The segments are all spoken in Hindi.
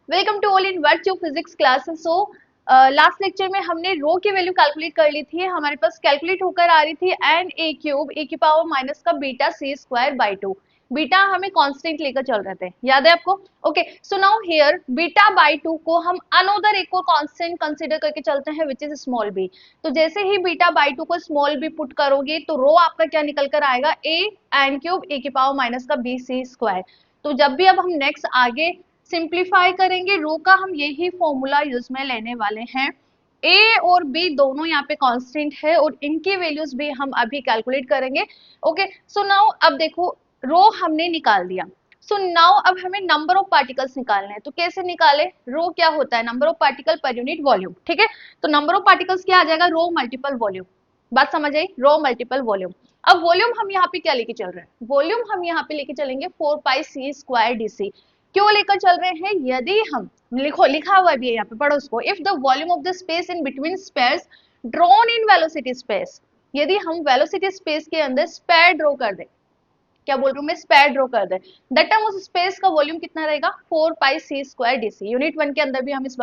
Welcome to all in virtue physics classes. So last lecture में हमने रो की वैल्यू कैलकुलेट कर ली थी। हमारे पास कैलकुलेट होकर आ रही थी एन ए क्यूब ए की पावर माइनस का beta c square by 2। Beta हमें कांस्टेंट लेकर चल रहे थे, याद है आपको? Okay, so now here beta by 2 को हम अनदर एक और कांस्टेंट कंसीडर करके चलते हैं विच इज स्मॉल बी। तो जैसे ही बीटा बाई 2 को स्मॉल बी पुट करोगे तो रो आपका क्या निकल कर आएगा, ए एन क्यूब ए की पावर माइनस का बी सी स्क्वायर। तो जब भी अब हम नेक्स्ट आगे सिंप्लीफाई करेंगे रो का, हम यही फॉर्मूला यूज में लेने वाले हैं। ए और बी दोनों यहाँ पे कांस्टेंट है और इनकी वैल्यूज भी हम अभी कैलकुलेट करेंगे। ओके, सो नाउ अब देखो रो हमने निकाल दिया। सो नाउ अब हमें नंबर ऑफ पार्टिकल्स निकालने हैं। तो कैसे निकाले? रो क्या होता है? Number of particle per unit volume. ठीक है, तो नंबर ऑफ पार्टिकल्स क्या आ जाएगा? रो मल्टीपल वॉल्यूम। बात समझ आई? रो मल्टीपल वॉल्यूम। अब वॉल्यूम हम यहाँ पे क्या लेके चल रहे हैं? वॉल्यूम हम यहाँ पे लेके चलेंगे 4 पाई सी स्क्वायर डी सी। क्यों लेकर चल रहे हैं? यदि हम लिखा हुआ भी है यहाँ पे, पढ़ो उसको। If the volume of the space in between spheres drawn in velocity space, यदि हम वेलोसिटी स्पेस के अंदर स्पेयर ड्रॉ कर दे, क्या बोल रहा हूँ मैं, स्पेयर ड्रॉ कर दे, दैट टाइम उस स्पेस का वॉल्यूम कितना रहेगा? 4 पाई सी स्क्वायर डी सी। यूनिट 1 के अंदर भी हम इस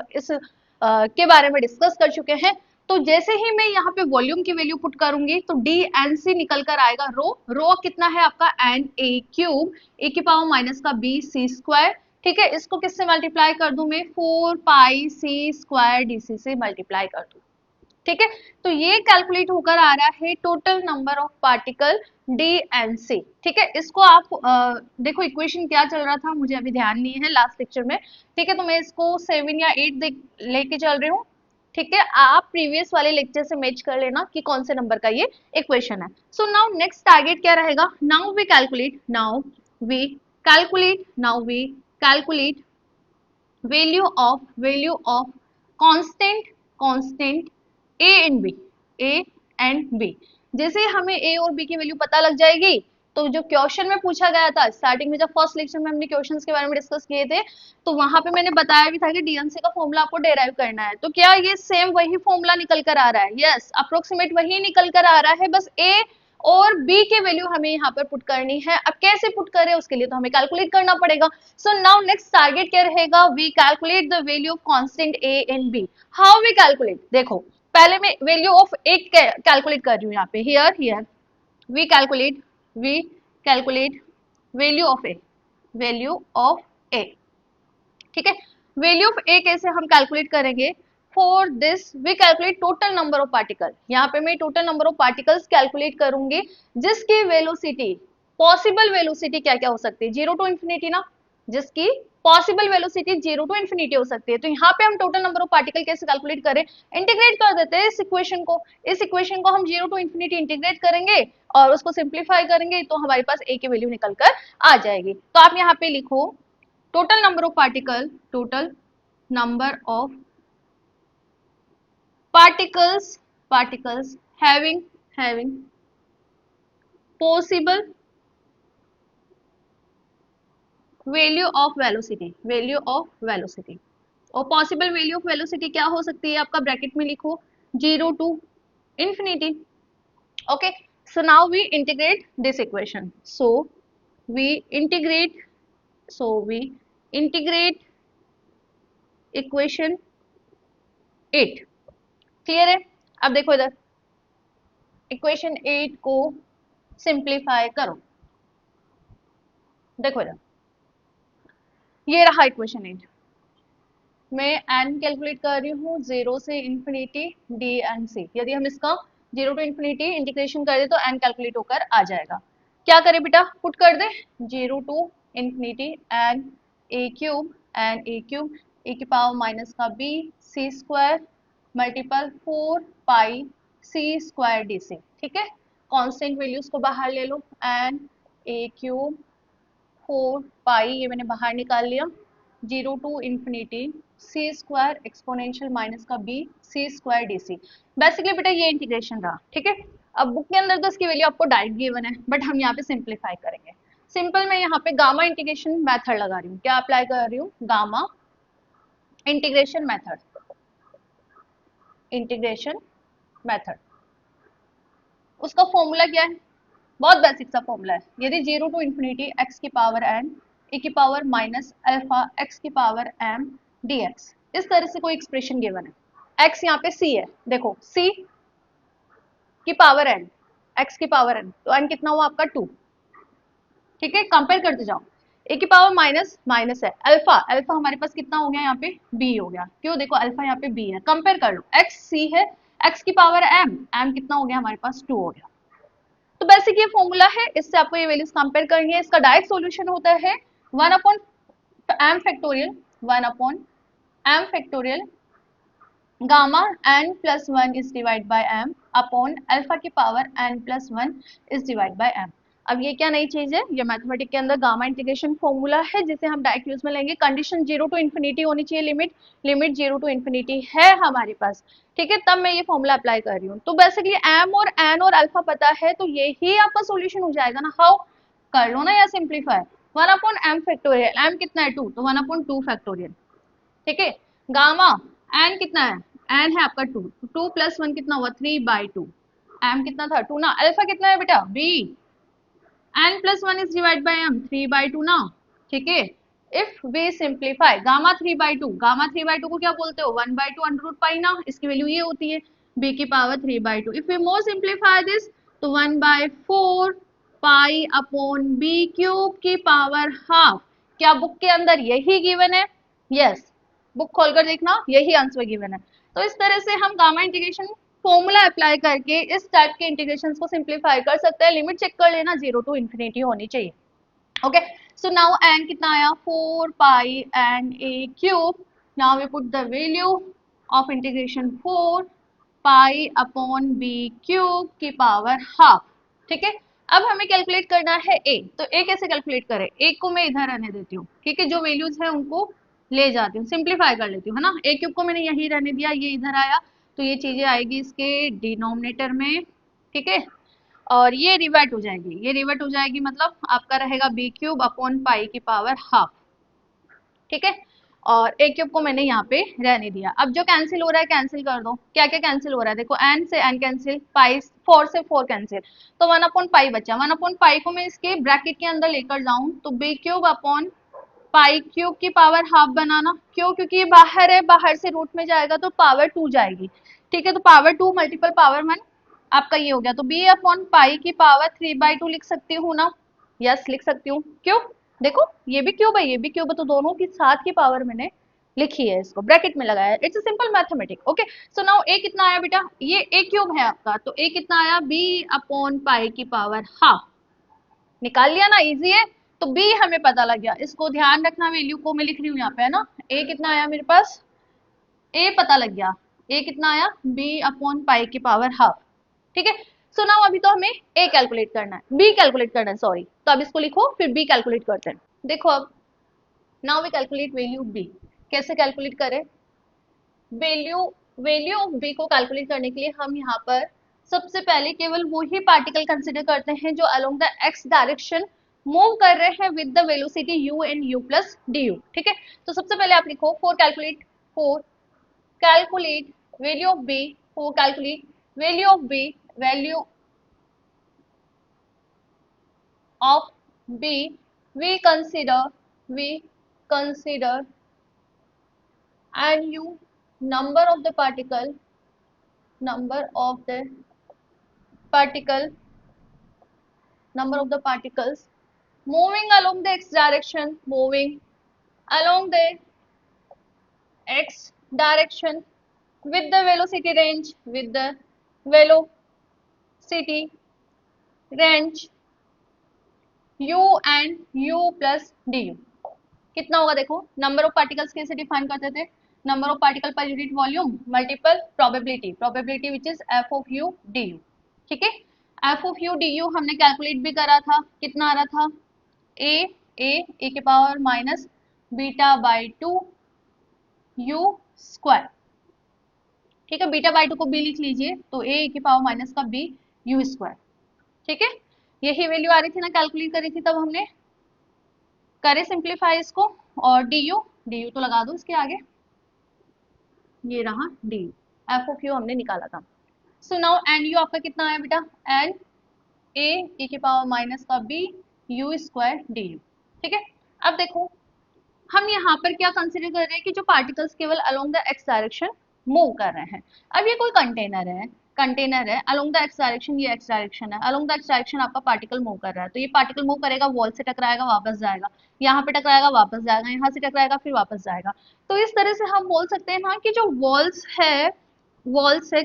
के बारे में डिस्कस कर चुके हैं। तो जैसे ही मैं यहाँ पे वॉल्यूम की वैल्यू पुट करूंगी तो डी एन सी निकल कर आएगा रो। रो कितना है आपका? एन ए क्यूब ए की पावर माइनस का बी सी स्क्वायर। ठीक है, इसको किससे मल्टीप्लाई कर दूं मैं? 4 pi c square d c से मल्टीप्लाई कर दूं। ठीक है, तो ये कैलकुलेट होकर आ रहा है total number of particle d n c. ठीक है, इसको आप देखो इक्वेशन क्या चल रहा था मुझे अभी ध्यान नहीं है लास्ट लेक्चर में। ठीक है, तो मैं इसको 7 या 8 लेके चल रही हूँ। ठीक है, आप प्रीवियस वाले लेक्चर से मैच कर लेना कि कौन से नंबर का ये इक्वेशन है। सो नाउ नेक्स्ट टारगेट क्या रहेगा? Now we calculate value of constant a and b. जैसे हमें ए और बी की वैल्यू पता लग जाएगी तो जो क्वेश्चन में पूछा गया था स्टार्टिंग में, जब फर्स्ट लेक्चर में हमने क्वेश्चंस के बारे में डिस्कस किए थे, तो वहां पे मैंने बताया भी था कि डीएनसी का फॉर्मूला आपको डेराइव करना है। तो क्या ये सेम वही फॉर्मूला निकल कर आ रहा है? यस, अप्रोक्सीमेट वही निकल कर आ रहा है, बस ए और बी की वैल्यू हमें यहाँ पर पुट करनी है। अब कैसे पुट करें उसके लिए तो हमें कैलकुलेट करना पड़ेगा। सो नाउ नेक्स्ट टारगेट क्या रहेगा? We calculate the value of constant a and b. How we calculate? देखो, पहले मैं वैल्यू ऑफ ए कैलकुलेट कर रही हूँ यहाँ पे। Here we calculate value of A. ठीक है, वैल्यू ऑफ ए कैसे हम कैलकुलेट करेंगे? For this we calculate total number of particle. यहाँ पे मैं total number of particles calculate करूंगी जिसकी वेलोसिटी, पॉसिबल वेलोसिटी क्या क्या हो सकती है? 0 टू इंफिनिटी ना, जिसकी पॉसिबल वेलोसिटी 0 टू इंफिनिटी हो सकती है। तो यहाँ पे हम टोटल नंबर ऑफ पार्टिकल कैसे कैलकुलेट करें? इंटीग्रेट कर देते हैं इस इक्वेशन को हम 0 टू इंफिनिटी इंटीग्रेट करेंगे और उसको सिंप्लीफाई करेंगे तो हमारे पास ए की वैल्यू निकल कर आ जाएगी। तो आप यहाँ पे लिखो total number of particles having possible value of velocity। और पॉसिबल वैल्यू ऑफ वेलोसिटी क्या हो सकती है? आपका ब्रैकेट में लिखो 0 to infinity. Okay, so now we integrate this equation. We integrate equation 8। Clear है? अब देखो इधर इक्वेशन 8 को सिंप्लीफाई करो। देखो इधर ये रहा इक्वेशन 8। मैं एन कैलकुलेट कर रही हूँ 0 से इंफिनिटी डी एन सी। यदि हम इसका 0 टू इंफिनिटी इंटीग्रेशन कर दे तो एन कैलकुलेट होकर आ जाएगा। क्या करें बेटा? पुट कर दे 0 to infinity n a cube a की पावर माइनस का b c square multiple 4 pi c square d c. ठीक है, कांस्टेंट वैल्यूज को बाहर ले लो, एन ए क्यूब 4 पाई, ये मैंने बाहर निकाल लिया, 0 to infinity c square exponential minus का b c square d c. Basically बेटा ये इंटीग्रेशन रहा। ठीक है, अब बुक के अंदर तो इसकी वैल्यू आपको डायरेक्ट गिवन है बट हम यहाँ पे सिंप्लीफाई करेंगे। सिंपल मैं यहाँ पे गामा इंटीग्रेशन मेथड लगा रही हूँ। क्या अप्लाई कर रही हूँ? Gamma integration method. उसका फॉर्मूला क्या है? बहुत बेसिक सा फॉर्मूला है। यदि 0 टू इंफिनिटी एक्स की पावर एन ए की पावर माइनस अल्फा एक्स की पावर एम dx। इस तरह से कोई एक्सप्रेशन गिवन है। x यहाँ पे c है, देखो c की पावर n, x की पावर n, तो n कितना हुआ आपका 2। ठीक है, कंपेयर करते जाओ। ए की पावर माइनस माइनस है, अल्फा अल्फा हमारे पास कितना हो गया यहाँ पे b हो गया, क्यों देखो अल्फा यहाँ पे b है, कंपेयर कर लो। x c है, x की पावर m, m कितना हो गया हमारे पास 2 हो गया। तो बेसिक ये फॉर्मूला है, इससे आपको ये वैल्यूज कंपेयर करनी है। इसका डायरेक्ट सॉल्यूशन होता है 1 upon m factorial, 1 upon m factorial gamma n plus 1 is divide by m upon alpha की power n plus 1 is divide by m। अब ये क्या नई चीज है, ये मैथमेटिक के अंदर गामा इंटीग्रेशन फॉर्मूला है, जिसे हम डायरेक्ट यूज में लेंगे। कंडीशन 0 टू इन्फिनिटी होनी चाहिए, लिमिट 0 टू इन्फिनिटी है हमारे पास। ठीक है, तब मैं ये फॉर्मूला अप्लाई कर रही हूँ। तो बेसिकली m और n और अल्फा पता है, तो यही आपका सोल्यूशन हो जाएगा ना। हाउ, कर लो ना या simplify. 1 upon m factorial, m कितना है 2, तो 1 अपॉन 2 फैक्टोरियल। ठीक है, गामा एन कितना है, एन है आपका 2, 2 प्लस 1 कितना हुआ 3/2, एम कितना था 2 ना, अल्फा कितना है बेटा b, n plus 1 is divide by m 3/2 ना। ठीक है, if we simplify gamma 3/2, gamma 3/2 को क्या बोलते हो 1/2 अंडर रूट पाई ना, इसकी वैल्यू ये होती है b की power 3/2। If we more simplify this तो 1/4 पाई अपॉन b क्यूब की पावर हाफ। क्या बुक के अंदर यही गिवन है? यस, बुक खोलकर देखना, यही आंसर गिवन है। तो इस तरह से हम गामा इंटीग्रेशन फॉर्मूला अप्लाई करके इस टाइप के इंटीग्रेशंस को सिंप्लीफाई कर सकते हैं। लिमिट चेक कर लेना, 0 टू इन्फिनिटी होनी चाहिए। ओके, सो नाउ n कितना आया 4 pi n a cube. Now we put the value of integration 4 pi upon b cube की पावर हाफ। ठीक है, अब हमें कैलकुलेट करना है a। तो a कैसे कैलकुलेट करें, a को मैं इधर रहने देती हूँ। ठीक है, जो वैल्यूज है उनको ले जाती हूँ, सिंप्लीफाई कर लेती हूँ, है ना। a क्यूब को मैंने यही रहने दिया, ये इधर आया, तो ये चीजें आएगी इसके डिनोमिनेटर में। ठीक है, और ये रिवर्ट हो जाएगी, ये रिवर्ट हो जाएगी, मतलब आपका रहेगा बी क्यूब अपॉन पाई की पावर हाफ। ठीक है, और ए क्यूब को मैंने यहाँ पे रहने दिया। अब जो कैंसिल हो रहा है कैंसिल कर दो। क्या क्या कैंसिल हो रहा है, देखो एन से एन कैंसिल, पाई 4 से 4 कैंसिल, तो 1 अपॉन पाई बचा। 1 अपॉन पाई को मैं इसके ब्रैकेट के अंदर लेकर जाऊं तो b cube upon pi cube की पावर हाफ बनाना। क्यों, क्योंकि ये बाहर है, बाहर से रूट में जाएगा तो पावर 2 जाएगी। ठीक है, तो पावर 2 मल्टीपल पावर 1 आपका ये हो गया। तो बी अपॉन पाई की पावर 3/2 लिख सकती हूँ ना। यस, लिख सकती हूँ। क्यों, देखो ये भी क्यूब है, ये भी क्यूब है, तो दोनों की साथ की पावर मैंने लिखी है, इसको ब्रैकेट में लगाया। It's a simple mathematic. Okay, so now a कितना आया बेटा, ये ए क्यूब है आपका, तो ए कितना आया बी अपॉन पाई की पावर हाफ। निकाल लिया ना, इजी है। तो बी हमें पता लग गया, इसको ध्यान रखना, वैल्यू को मैं लिख रही हूँ यहाँ पे, है ना। ए कितना आया मेरे पास, ए पता लग गया, ए कितना आया बी अपॉन पाई की पावर हाफ। ठीक है, सो नाउ अभी तो हमें ए कैलकुलेट करना है, बी कैलकुलेट करना है, सॉरी। तो अब इसको लिखो, फिर बी कैलकुलेट करते हैं। देखो अब now we calculate value b. कैसे कैलकुलेट करें वैल्यू, वैल्यू ऑफ बी को कैलकुलेट करने के लिए हम यहाँ पर सबसे पहले केवल वो ही पार्टिकल कंसिडर करते हैं जो along the x direction move कर रहे हैं with the velocity u and u plus du। ठीक है, तो सबसे पहले आप लिखो for calculate value of b, for calculate value of b, value of b, we consider and u number of the particle, number of the particle, number of the particles moving along the x direction, moving along the x direction with the velocity range, with the velocity range u and u plus du। कितना होगा देखो, नंबर ऑफ पार्टिकल्स कैसे डिफाइन करते थे, number of particle per unit volume multiple probability, probability which is F of U D u. ठीक है, F of U D you हमने कैलकुलेट भी करा था, कितना आ रहा था ए ए के power minus beta by 2 you square. ठीक है, बीटा बाई 2 को बी लिख लीजिए, तो ए की पावर माइनस का बी यू स्क्वायर। ठीक है, यही वैल्यू आ रही थी ना, कैलकुलेट करी थी तब हमने। करे सिंप्लीफाई इसको, और डी यू तो लगा दो इसके आगे, ये रहा D you, F of you हमने निकाला था। सो नाउ एन यू आपका कितना आया बेटा, एन ए के पावर माइनस का b u square d u. ठीक है, अब देखो हम यहाँ पर क्या कंसिडर कर रहे हैं कि जो पार्टिकल्स केवल along the x direction move कर रहे हैं। अब ये कोई कंटेनर है अलोंग द एक्स डायरेक्शन, ये एक्स डायरेक्शन है, अलोंग द एक्स डायरेक्शन आपका पार्टिकल मूव कर रहा है, तो ये पार्टिकल मूव करेगा, वॉल से टकराएगा, वापस जाएगा, यहाँ पे टकराएगा, वापस जाएगा, यहाँ से टकराएगा, फिर वापस जाएगा। तो इस तरह से हम बोल सकते हैं ना कि जो वॉल्स है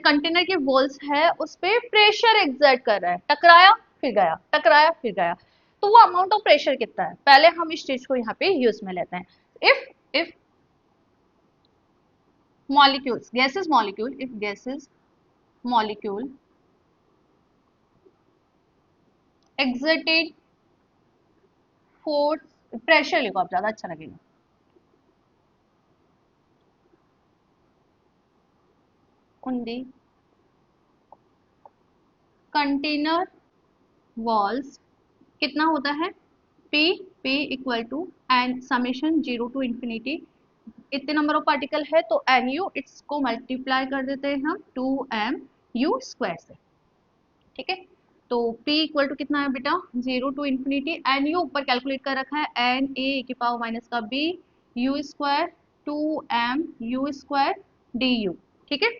कंटेनर के वॉल्स है उस पे प्रेशर एक्सर्ट कर रहा है, टकराया फिर गया, टकराया फिर गया। तो वो अमाउंट ऑफ प्रेशर कितना है, पहले हम इस चीज को यहाँ पे यूज में लेते हैं। if molecules, gases molecule, if gases molecule exerted force, pressure लिखो आप ज्यादा अच्छा लगेगा, on the container walls कितना होता है, p equal to and summation 0 to infinity, इतने नंबर ऑफ पार्टिकल है तो nu, इसको मल्टीप्लाई कर देते हैं हम 2mu स्क्वायर से, ठीक है। तो p इक्वल टू कितना है बेटा, 0 टू इंफिनिटी, nu ऊपर कैलकुलेट कर रखा है n a की पावर माइनस का b u square 2mu square du, ठीक है।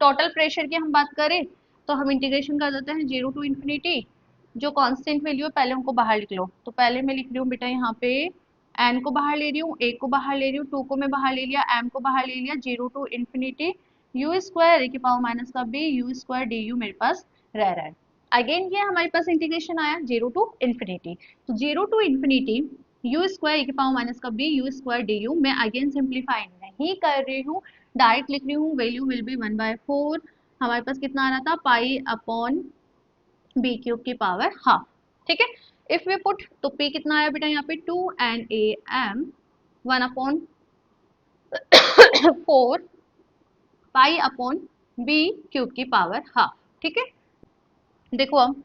टोटल प्रेशर की हम बात करें तो हम इंटीग्रेशन कर देते हैं 0 टू इंफिनिटी, जो कांस्टेंट वैल्यू है पहले उनको बाहर लिख लो, तो पहले मैं लिख रही हूँ बेटा यहाँ पे n को बाहर ले रही हूँ, a को बाहर ले रही हूँ, 2 को मैं बाहर ले लिया, m को बाहर ले लिया, 0 टू इंफिनिटी u स्क्वायर ए की पावर माइनस का b u स्क्वायर du मेरे पास रह रहा है। अगेन ये हमारे पास इंटीग्रेशन आया 0 टू इंफिनिटी, तो 0 टू इंफिनिटी u स्क्वायर ए की पावर माइनस का b u स्क्वायर du, मैं अगेन सिंप्लीफाई नहीं कर रही हूँ, डायरेक्ट लिख रही हूँ, वैल्यू विल बी 1/4, हमारे पास कितना आ रहा था, पाई अपॉन बी क्यूब की पावर हाफ, ठीक है। इफ वी पुट तो p कितना आया बेटा यहाँ पे 2 and a m 1/4 pi upon b cube की पावर हाफ, ठीक है। देखो अब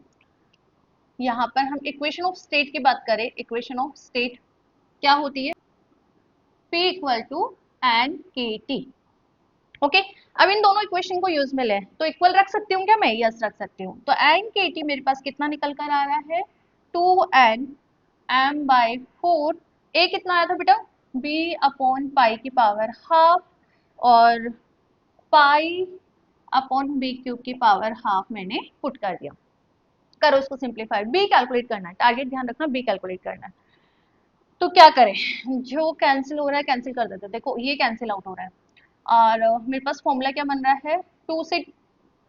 यहाँ पर हम इक्वेशन ऑफ स्टेट की बात करें, इक्वेशन ऑफ स्टेट क्या होती है, p इक्वल टू एन के टी, ओके। अब इन दोनों इक्वेशन को यूज में ले तो इक्वल रख सकती हूँ क्या मैं, यस रख सकती हूँ, तो एन के टी मेरे पास कितना निकल कर आ रहा है 2n m/4, a कितना आया था बेटा b अपॉन पाई की पावर हाफ, और पाई अपॉन बी क्यूब की पावर हाफ मैंने पुट कर दिया, करो इसको सिंप्लीफाई, बी कैलकुलेट करना है, टारगेट ध्यान रखना बी कैलकुलेट करना है। तो क्या करें, जो कैंसिल हो रहा है कैंसिल कर देते हैं, देखो ये कैंसिल आउट हो रहा है, और मेरे पास फॉर्मूला क्या बन रहा है, 2 से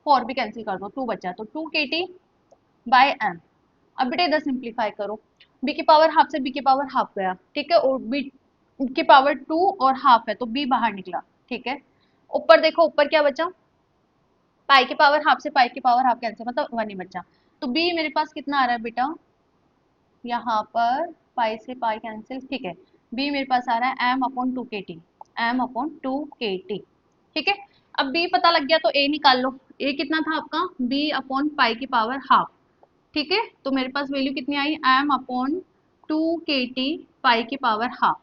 4 भी कैंसिल कर दो, 2 बचा तो 2 के टी बाई एम। अब बेटा इधर सिंप्लीफाई करो, बी की पावर हाफ से बी की पावर हाफ गया, ठीक है, और बी की पावर 2 और हाफ है तो बी बाहर निकला, ठीक है। ऊपर देखो, ऊपर क्या बचा, पाई की पावर हाफ से पाई की पावर हाफ कैंसिल, मतलब 1 ही बचा, तो बी मेरे पास कितना आ रहा है बेटा, यहाँ पर पाई से पाई कैंसिल, ठीक है, बी मेरे पास आ रहा है एम अपॉन 2 के टी, एम अपॉन 2 के टी, ठीक है। अब बी पता लग गया तो ए निकाल लो, ए कितना था आपका बी अपॉन पाई की पावर हाफ, ठीक है, तो मेरे पास वैल्यू कितनी आई एम अपॉन 2 के टी पाई की पावर हाफ।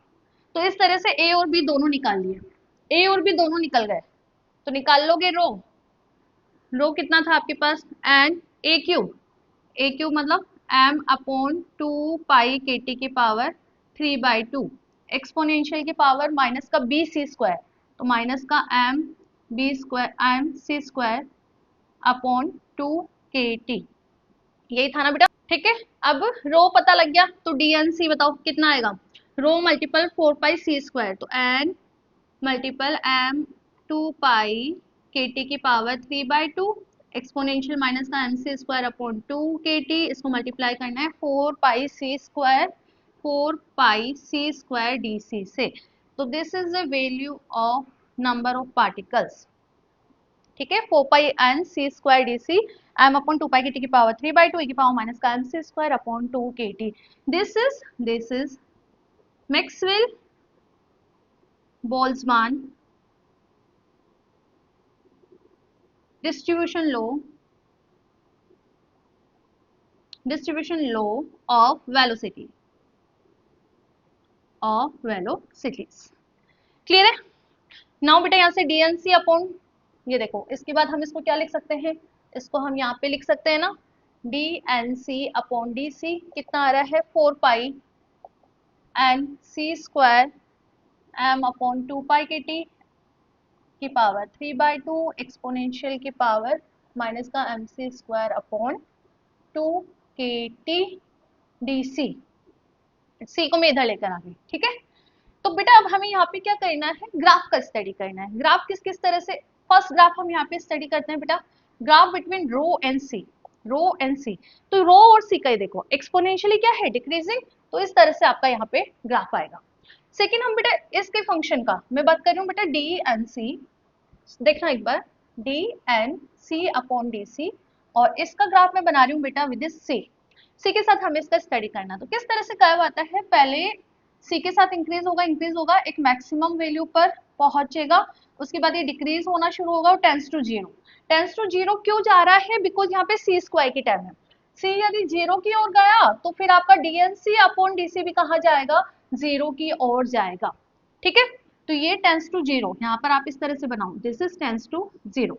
तो इस तरह से ए और बी दोनों निकाल लिए, ए और बी दोनों निकल गए, तो निकाल लोगे रो, रो कितना था आपके पास एन ए क्यूब मतलब एम अपॉन 2 पाई के टी की पावर 3/2, एक्सपोनेंशियल की पावर माइनस का बी सी स्क्वायर, तो माइनस का m b square m c square upon 2 के टी, यही था ना बेटा, ठीक है। अब रो पता लग गया तो डीएनसी बताओ कितना आएगा, rho multiple 4 pi c square, तो एन मल्टीपल एम 2 पाई के टी की पावर 3/2, एक्सपोनेंशियल माइनस का एम सी स्क्वायर अपॉन 2 के टी, इसको मल्टीप्लाई करना है 4 pi c square, 4 pi c square d c से, तो this is the value of number of particles, ठीक है, 4 pi n c square d c m upon 2 pi के टी की पावर 3/2 e की पावर माइनस का एम सी स्क्वायर अपॉन 2 के T, this is Maxwell Boltzmann distribution law of velocities, clear है। नाउ बेटा यहाँ से डीएनसी अपॉन, ये देखो इसके बाद हम इसको क्या लिख सकते हैं, इसको हम यहाँ पे लिख सकते हैं ना, डीएनसी अपॉन डी सी कितना आ रहा है 4 pi n c square m upon 2π/kt की पावर 3/2 एक्सपोनेंशियल की पावर माइनस का mc² अपॉन 2kt dc। सी को मैं इधर लेकर आ गई, ठीक है। तो बेटा अब हमें यहाँ पे क्या करना है, ग्राफ का स्टडी करना है। ग्राफ किस किस तरह से, फर्स्ट ग्राफ हम यहाँ पे स्टडी करते हैं बेटा, graph between rho and c, rho and c. तो रो और सी का ही देखो एक्सपोनेंशियली क्या है, डिक्रीजिंग, तो इस तरह से आपका यहाँ पे ग्राफ आएगा। सेकेंड हम बेटा इसके फंक्शन का मैं बात कर रही हूँ बेटा, डी एन सी, देखना एक बार, d n c upon d c, और इसका ग्राफ मैं बना रही हूँ बेटा विद सी, सी के साथ हमें इसका स्टडी करना। तो किस तरह से कर्व आता है, पहले सी के साथ इंक्रीज होगा एक मैक्सिमम वैल्यू पर पहुंचेगा, उसके बाद ये डिक्रीज होना शुरू होगा और tends to zero. Tends to zero क्यों जा रहा है, बिकॉज यहाँ पे सी स्क्वायर की टर्म है। सी यदि जीरो की ओर गया तो फिर आपका डीएनसी अपॉन डीसी भी कहाँ जाएगा, जीरो की ओर जाएगा, ठीक है। तो ये टेंस टू जीरो, यहाँ पर आप इस तरह से बनाओ, this is tends to zero,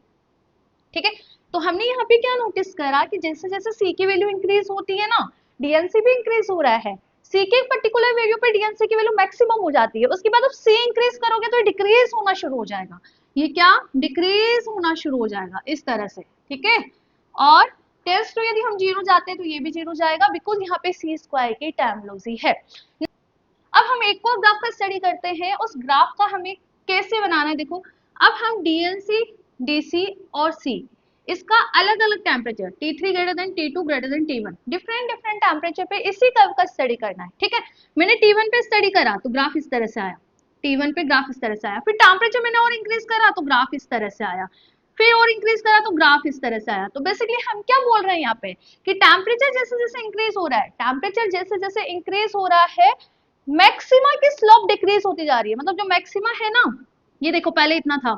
ठीक है। तो हमने यहाँ पे क्या नोटिस करा कि जैसे जैसे सी की वैल्यू इंक्रीज होती है ना, डीएनसी भी इंक्रीज हो रहा है। सी के एक पर्टिकुलर वैल्यू पे डीएनसी की वैल्यू मैक्सिमम हो जाती है, उसके बाद आप सी इंक्रीज करोगे तो डिक्रीज होना शुरू हो जाएगा, ये क्या डिक्रीज होना शुरू हो जाएगा इस तरह से, ठीक है। और टेस्ट टू यदि हम जीरो जाते हैं तो ये भी जीरो जाएगा, बिकॉज यहाँ पे सी स्क्वायर की टर्मिनोलॉजी है। अब हम एक और ग्राफ का स्टडी करते हैं, उस ग्राफ का हमें कैसे बनाना है, देखो अब हम डीएनसी डीसी और सी, इसका अलग अलग temperature T3 greater than T2 greater than T1, different different temperature पे इसी कर्व का स्टडी करना है, ठीक है। मैंने T1 पे स्टडी करा तो ग्राफ इस तरह से आया, T1 पे ग्राफ इस तरह से आया, फिर टेम्परेचर मैंने और इंक्रीज करा तो ग्राफ इस तरह से आया, फिर और इंक्रीज करा तो ग्राफ इस तरह से आया। तो बेसिकली हम क्या बोल रहे हैं यहाँ पे कि टेम्परेचर जैसे जैसे इंक्रीज हो रहा है, टेम्परेचर जैसे जैसे इंक्रीज हो रहा है, मैक्सिमा की स्लोप डिक्रीज होती जा रही है। मतलब जो मैक्सिमा है ना, ये देखो पहले इतना था,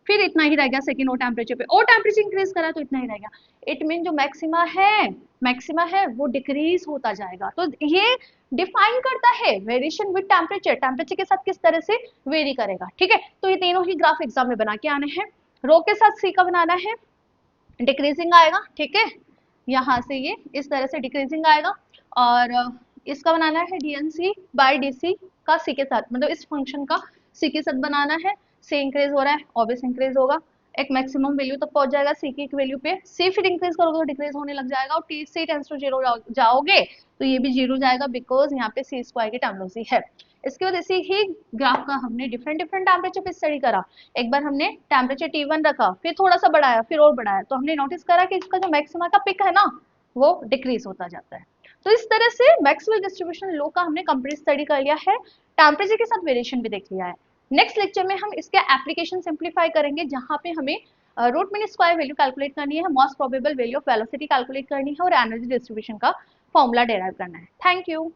फिर इतना ही रह गया सेकेंड और टेम्परेचर पे, और टेम्परेचर इंक्रीज करा तो इतना ही रह गया। इट मीन जो मैक्सिमा है वो डिक्रीज होता जाएगा। तो ये डिफाइन करता है वेरिएशन विद टेम्परेचर, टेम्परेचर के साथ किस तरह से वेरी करेगा, ठीक है। तो ये तीनों ही ग्राफ एग्जाम में बना के आने हैं। रो के साथ सी का बनाना है, डिक्रीजिंग आएगा, ठीक है, यहाँ से ये इस तरह से डिक्रीजिंग आएगा, और इसका बनाना है डीएनसी बाय डीसी का सी के साथ, मतलब इस फंक्शन का सी के साथ बनाना है। सी इंक्रीज हो रहा है, ऑब्वियस इंक्रीज होगा, एक मैक्सिमम वैल्यू तक पहुंच जाएगा सी की एक वैल्यू पे, सी फिर इंक्रीज करोगे तो डिक्रीज होने लग जाएगा, और t c tends to zero जाओगे तो ये भी जीरो जाएगा, बिकॉज यहाँ पे सी स्क्वायर की टर्मिनोलॉजी है। इसके बाद इसी ही ग्राफ का हमने डिफरेंट डिफरेंट टेम्परेचर पे स्टडी करा। एक बार हमने टेम्परेचर T1 रखा, फिर थोड़ा सा बढ़ाया, फिर और बढ़ाया, तो हमने नोटिस करा कि इसका जो मैक्सिमा का पिक है ना, वो डिक्रीज होता जाता है। तो इस तरह से मैक्सवेल डिस्ट्रीब्यूशन लॉ का हमने कंप्लीट स्टडी कर लिया है, टेम्परेचर के साथ वेरिएशन भी देख लिया है। नेक्स्ट लेक्चर में हम इसके एप्लीकेशन सिंप्लीफाई करेंगे, जहां पे हमें root mean square value calculate करनी है, most probable value of velocity calculate करनी है, और एनर्जी डिस्ट्रीब्यूशन का फॉर्मूला डेराइव करना है। Thank you.